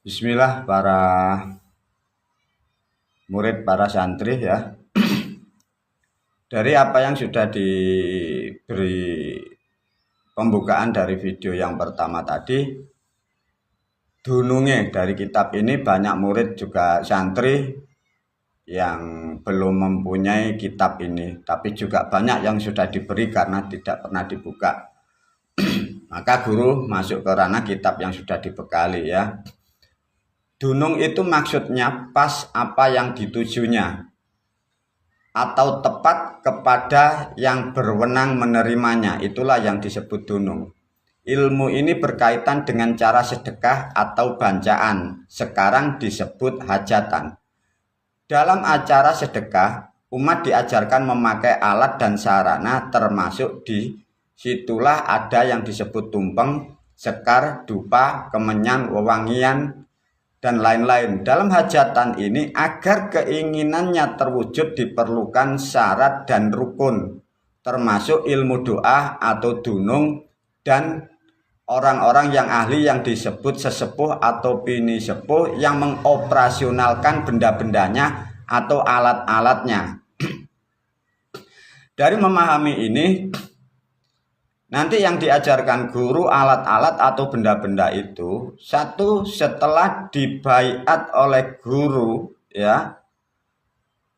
Bismillah para murid, para santri ya. Dari apa yang sudah diberi pembukaan dari video yang pertama tadi, dununge dari kitab ini banyak murid juga santri yang belum mempunyai kitab ini, tapi juga banyak yang sudah diberi karena tidak pernah dibuka. Maka guru masuk ke ranah kitab yang sudah dibekali ya. Dunung itu maksudnya pas apa yang ditujunya atau tepat kepada yang berwenang menerimanya, itulah yang disebut dunung. Ilmu ini berkaitan dengan cara sedekah atau bancaan, sekarang disebut hajatan. Dalam acara sedekah, umat diajarkan memakai alat dan sarana, termasuk di situlah ada yang disebut tumpeng, sekar, dupa, kemenyan, wewangian, dan lain-lain. Dalam hajatan ini agar keinginannya terwujud diperlukan syarat dan rukun, termasuk ilmu doa atau dunung dan orang-orang yang ahli yang disebut sesepuh atau bini sepuh yang mengoperasionalkan benda-bendanya atau alat-alatnya. Dari memahami ini, nanti yang diajarkan guru alat-alat atau benda-benda itu, satu, setelah dibaiat oleh guru ya,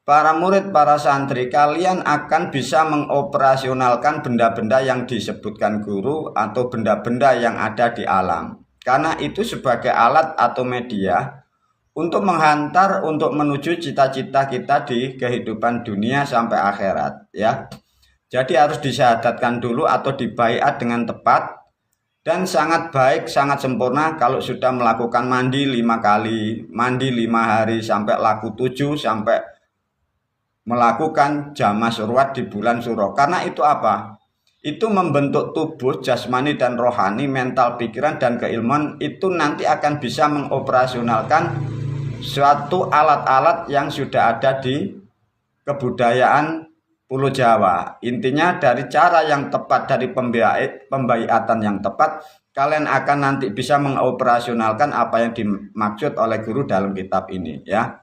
para murid, para santri, kalian akan bisa mengoperasionalkan benda-benda yang disebutkan guru atau benda-benda yang ada di alam. Karena itu sebagai alat atau media untuk menghantar, untuk menuju cita-cita kita di kehidupan dunia sampai akhirat ya. Jadi harus disyahadatkan dulu atau dibaiat dengan tepat, dan sangat baik, sangat sempurna kalau sudah melakukan mandi 5 kali, mandi 5 hari sampai laku 7, sampai melakukan jama surwat di bulan Suro. Karena itu apa? Itu membentuk tubuh jasmani dan rohani, mental, pikiran, dan keilmuan itu nanti akan bisa mengoperasionalkan suatu alat-alat yang sudah ada di kebudayaan Pulau Jawa. Intinya dari cara yang tepat, dari pembaiatan yang tepat, kalian akan nanti bisa mengoperasionalkan apa yang dimaksud oleh guru dalam kitab ini ya.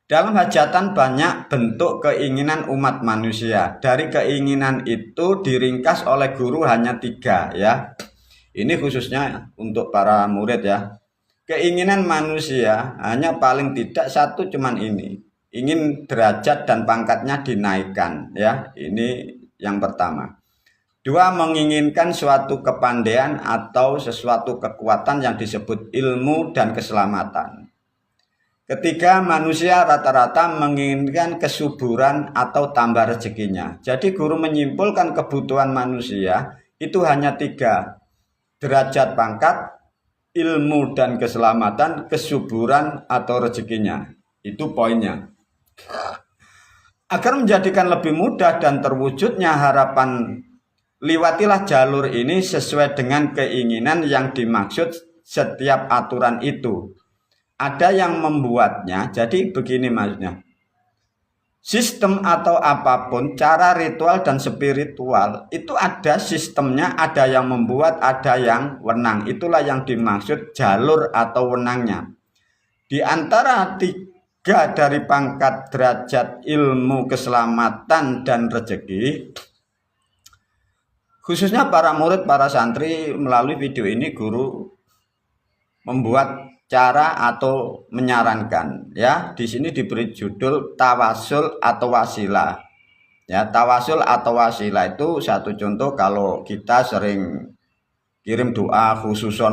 Dalam hajatan banyak bentuk keinginan umat manusia. Dari keinginan itu diringkas oleh guru hanya 3 ya. Ini khususnya untuk para murid ya. Keinginan manusia hanya paling tidak satu, cuman ini. Ingin derajat dan pangkatnya dinaikkan ya, ini yang pertama. 2, menginginkan suatu kepandaian atau sesuatu kekuatan yang disebut ilmu dan keselamatan. 3, manusia rata-rata menginginkan kesuburan atau tambah rezekinya. Jadi guru menyimpulkan kebutuhan manusia itu hanya 3, derajat pangkat, ilmu dan keselamatan, kesuburan atau rezekinya. Itu poinnya. Agar menjadikan lebih mudah dan terwujudnya harapan, liwatilah jalur ini sesuai dengan keinginan yang dimaksud setiap aturan itu. Ada yang membuatnya, jadi begini maksudnya. Sistem atau apapun, cara ritual dan spiritual, itu ada sistemnya, ada yang membuat, ada yang wenang. Itulah yang dimaksud jalur atau wenangnya. Di antara 3 dari pangkat, derajat, ilmu, keselamatan, dan rezeki, khususnya para murid, para santri, melalui video ini guru membuat cara atau menyarankan ya. Di sini diberi judul tawasul atau wasilah ya. Tawasul atau wasilah itu satu contoh kalau kita sering kirim doa khususon,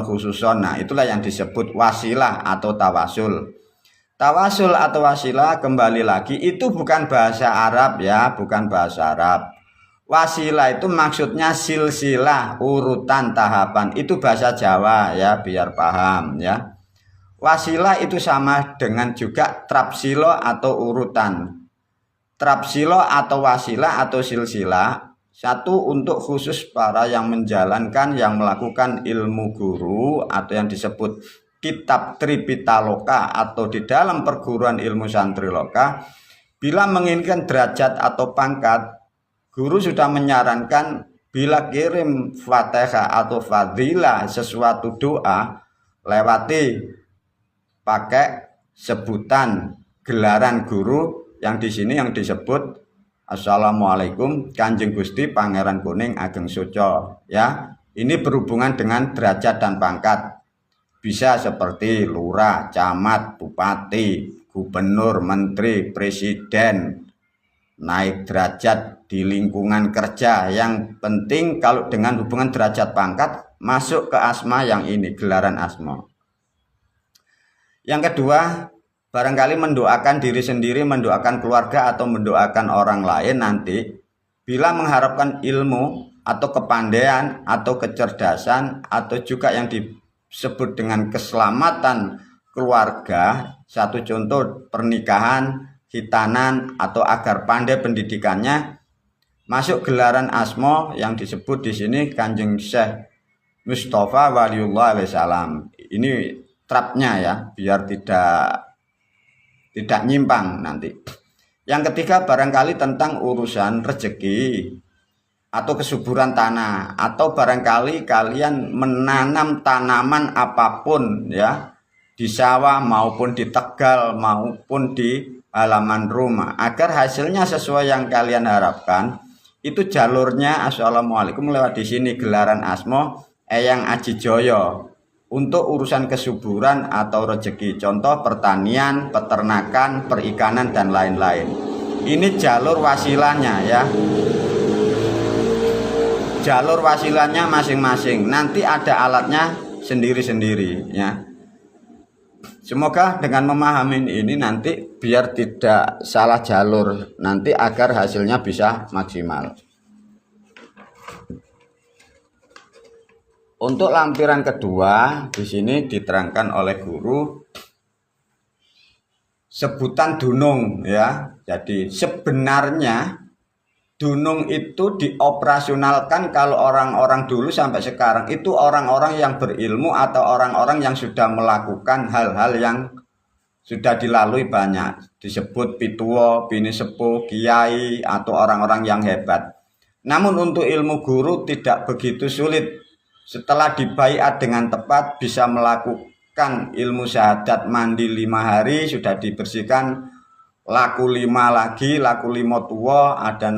nah itulah yang disebut wasilah atau tawasul. Tawasul atau wasilah, kembali lagi, itu bukan bahasa Arab ya, bukan bahasa Arab. Wasilah itu maksudnya silsilah, urutan, tahapan. Itu bahasa Jawa ya, biar paham ya. Wasilah itu sama dengan juga trapsilo atau urutan. Trapsilo atau wasilah atau silsilah, satu untuk khusus para yang menjalankan, yang melakukan ilmu guru atau yang disebut kitab Tripitaloka atau di dalam perguruan ilmu Santriloka. Bila menginginkan derajat atau pangkat, guru sudah menyarankan bila kirim Fatihah atau fadilah, sesuatu doa, lewati pakai sebutan gelaran guru yang di sini yang disebut Assalamualaikum Kanjeng Gusti Pangeran Kuning Ageng Soco, ya. Ini berhubungan dengan derajat dan pangkat. Bisa seperti lurah, camat, bupati, gubernur, menteri, presiden, naik derajat di lingkungan kerja. Yang penting kalau dengan hubungan derajat pangkat masuk ke asma yang ini, gelaran asma. Yang kedua, barangkali mendoakan diri sendiri, mendoakan keluarga, atau mendoakan orang lain nanti bila mengharapkan ilmu atau kepandaian atau kecerdasan atau juga yang disebut dengan keselamatan keluarga. Satu contoh pernikahan, khitanan, atau agar pandai pendidikannya, masuk gelaran asma yang disebut di sini Kanjeng Syekh Mustafa Waliullah alaihissalam. Ini trapnya ya, biar tidak nyimpang nanti. Yang ketiga, barangkali tentang urusan rezeki atau kesuburan tanah, atau barangkali kalian menanam tanaman apapun ya, di sawah maupun di Tegal maupun di halaman rumah, agar hasilnya sesuai yang kalian harapkan. Itu jalurnya Assalamualaikum lewat di sini, gelaran asma Eyang Aji Joyo. Untuk urusan kesuburan atau rezeki, contoh pertanian, peternakan, perikanan, dan lain-lain. Ini jalur wasilanya ya, jalur wasilanya masing-masing. Nanti ada alatnya sendiri-sendiri ya. Semoga dengan memahami ini nanti biar tidak salah jalur nanti, agar hasilnya bisa maksimal. Untuk lampiran kedua di sini diterangkan oleh guru sebutan dunung ya. Jadi sebenarnya dunung itu dioperasionalkan kalau orang-orang dulu sampai sekarang itu orang-orang yang berilmu atau orang-orang yang sudah melakukan hal-hal yang sudah dilalui banyak. Disebut pituwo, bini sepuh, kiai, atau orang-orang yang hebat. Namun untuk ilmu guru tidak begitu sulit. Setelah dibaiat dengan tepat, bisa melakukan ilmu syahadat mandi 5 hari, sudah dibersihkan, laku 5 lagi, laku 5 tua, ada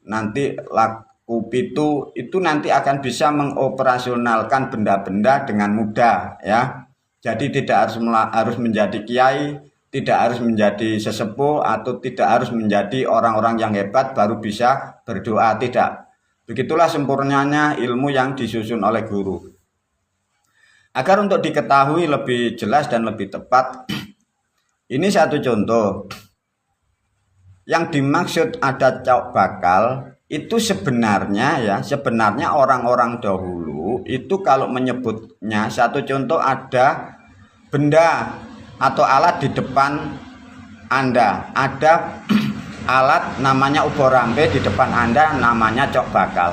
nanti laku pitu, itu nanti akan bisa mengoperasionalkan benda-benda dengan mudah ya. Jadi tidak harus menjadi kiai, tidak harus menjadi sesepuh, atau tidak harus menjadi orang-orang yang hebat baru bisa berdoa, tidak. Begitulah sempurnanya ilmu yang disusun oleh guru. Agar untuk diketahui lebih jelas dan lebih tepat, ini satu contoh. Yang dimaksud ada cok bakal itu sebenarnya orang-orang dahulu itu kalau menyebutnya, satu contoh ada benda atau alat di depan Anda, ada alat namanya ubur rampe di depan Anda, namanya cok bakal.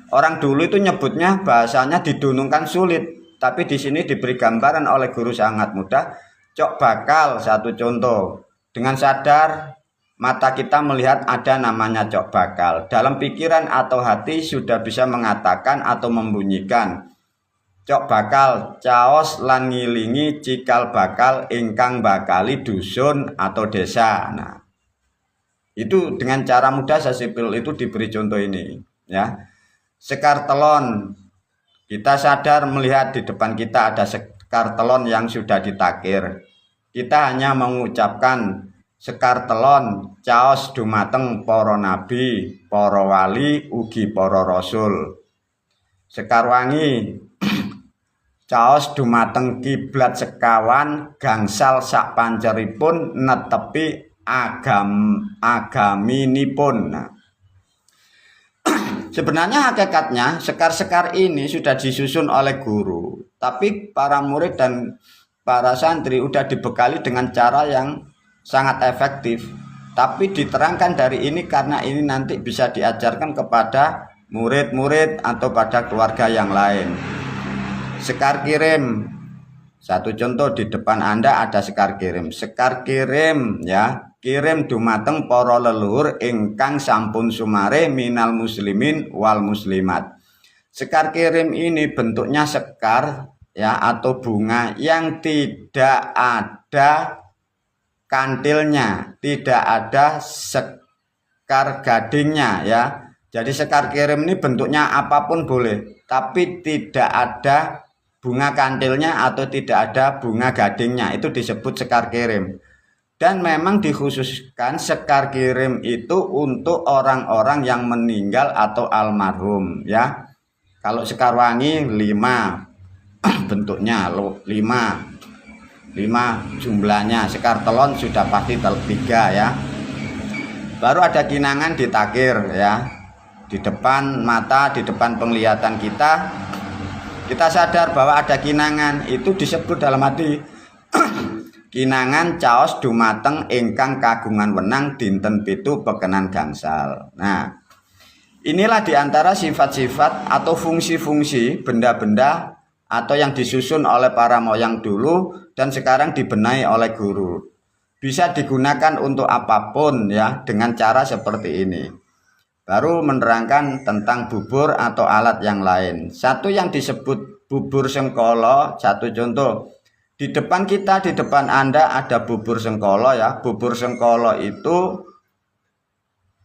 Orang dulu itu nyebutnya, bahasanya didunungkan sulit, tapi di sini diberi gambaran oleh guru sangat mudah. Cok bakal satu contoh. Dengan sadar mata kita melihat ada namanya cok bakal. Dalam pikiran atau hati sudah bisa mengatakan atau membunyikan cok bakal caos lan ngilingi cikal bakal ingkang bakali dusun atau desa. Nah, itu dengan cara mudah sesipil itu diberi contoh ini ya. Sekar telon, kita sadar melihat di depan kita ada sekar telon yang sudah ditakir. Kita hanya mengucapkan sekar telon caos dumateng para nabi, para wali, ugi para rasul. Sekar wangi caos dumateng kiblat sekawan, gangsal sak panceripun netepi agaminipun. Nah, sebenarnya hakikatnya sekar-sekar ini sudah disusun oleh guru, tapi para murid dan para santri sudah dibekali dengan cara yang sangat efektif. Tapi diterangkan dari ini karena ini nanti bisa diajarkan kepada murid-murid atau pada keluarga yang lain. Sekar kirim, satu contoh di depan Anda ada sekar kirim. Sekar kirim ya, kirim dumateng para leluhur ingkang sampun sumare minal muslimin wal muslimat. Sekar kirim ini bentuknya sekar ya atau bunga yang tidak ada kantilnya, tidak ada sekar gadingnya ya. Jadi sekar kirim ini bentuknya apapun boleh, tapi tidak ada bunga kantilnya atau tidak ada bunga gadingnya, itu disebut sekar kirim. Dan memang dikhususkan sekar kirim itu untuk orang-orang yang meninggal atau almarhum ya. Kalau sekar wangi 5 bentuknya 5 jumlahnya. Sekar telon sudah pasti 3 ya. Baru ada kinangan ditakir ya. Di depan mata, di depan penglihatan kita sadar bahwa ada kinangan, itu disebut dalam hati kinangan caos dumateng ingkang kagungan wenang dinten pitu pekenan gangsal. Nah, inilah diantara sifat-sifat atau fungsi-fungsi benda-benda atau yang disusun oleh para moyang dulu dan sekarang dibenahi oleh guru. Bisa digunakan untuk apapun ya, dengan cara seperti ini. Baru menerangkan tentang bubur atau alat yang lain. Satu yang disebut bubur sengkolo, satu contoh. Di depan kita, di depan Anda ada bubur sengkolo ya. Bubur sengkolo itu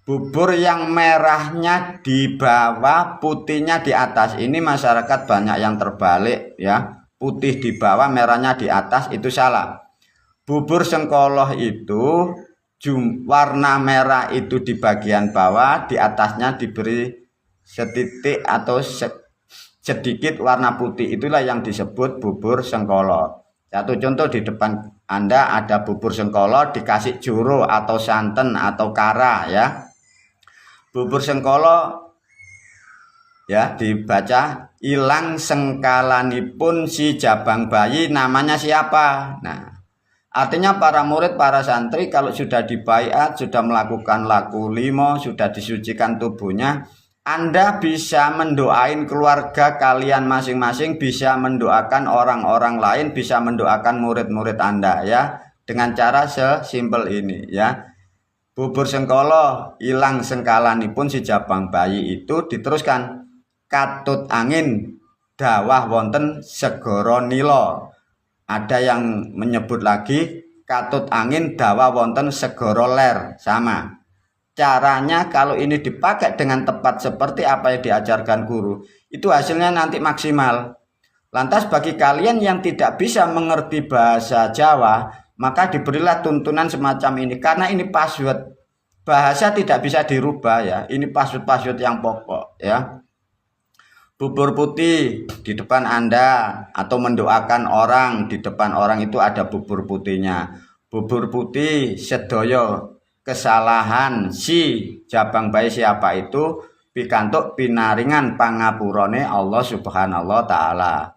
bubur yang merahnya di bawah, putihnya di atas. Ini masyarakat banyak yang terbalik ya. Putih di bawah, merahnya di atas, itu salah. Bubur sengkolo itu warna merah itu di bagian bawah, di atasnya diberi setitik atau sedikit warna putih. Itulah yang disebut bubur sengkolo. Satu contoh, di depan Anda ada bubur sengkolo dikasih juru atau santen atau kara ya. Bubur sengkolo ya dibaca ilang sengkalanipun si jabang bayi, namanya siapa? Nah, artinya para murid, para santri kalau sudah dibaiat, sudah melakukan laku limo, sudah disucikan tubuhnya, Anda bisa mendoain keluarga kalian masing-masing, bisa mendoakan orang-orang lain, bisa mendoakan murid-murid Anda ya, dengan cara sesimpel ini ya. Bubur sengkolo ilang sengkalanipun si jabang bayi itu diteruskan katut angin dawah wonten segoro nilo. Ada yang menyebut lagi katut angin dawah wonten segoro ler, sama. Caranya kalau ini dipakai dengan tepat seperti apa yang diajarkan guru, itu hasilnya nanti maksimal. Lantas bagi kalian yang tidak bisa mengerti bahasa Jawa, maka diberilah tuntunan semacam ini. Karena ini password, bahasa tidak bisa dirubah ya. Ini password yang pokok ya. Bubur putih di depan Anda atau mendoakan orang, di depan orang itu ada bubur putihnya. Bubur putih sedoyo kesalahan si jabang bayi siapa itu pikantuk pinaringan pangapurane Allah Subhanahu wa taala.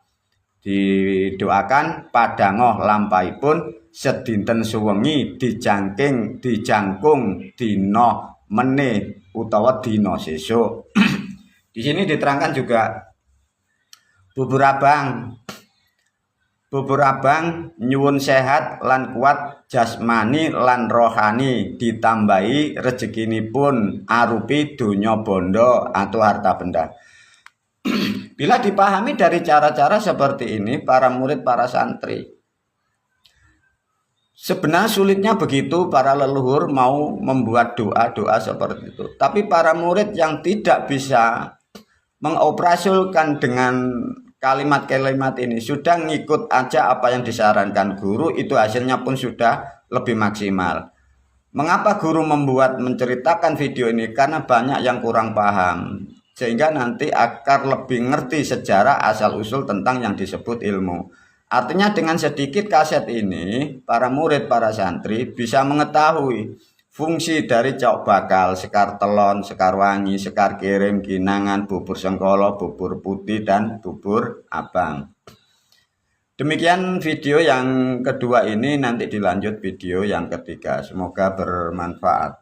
Didoakan padangoh lampaipun sedinten suwengi dijangkung dino meneh utawa dino sesuk. Di sini diterangkan juga bubur abang. Bubur abang nyuwun sehat lan kuat jasmani lan rohani, ditambahi rezekinipun arupi donya bondo atau harta benda. Bila dipahami dari cara-cara seperti ini, para murid, para santri, sebenarnya sulitnya begitu para leluhur mau membuat doa-doa seperti itu. Tapi para murid yang tidak bisa mengoperasikan dengan kalimat-kalimat ini, sudah ngikut aja apa yang disarankan guru, itu hasilnya pun sudah lebih maksimal. Mengapa guru menceritakan video ini? Karena banyak yang kurang paham, sehingga nanti akan lebih ngerti sejarah asal-usul tentang yang disebut ilmu. Artinya dengan sedikit kaset ini, para murid, para santri bisa mengetahui fungsi dari cok bakal, sekar telon, sekar wangi, sekar kirim, kinangan, bubur sengkolo, bubur putih, dan bubur abang. Demikian video yang kedua ini, nanti dilanjut video yang ketiga. Semoga bermanfaat.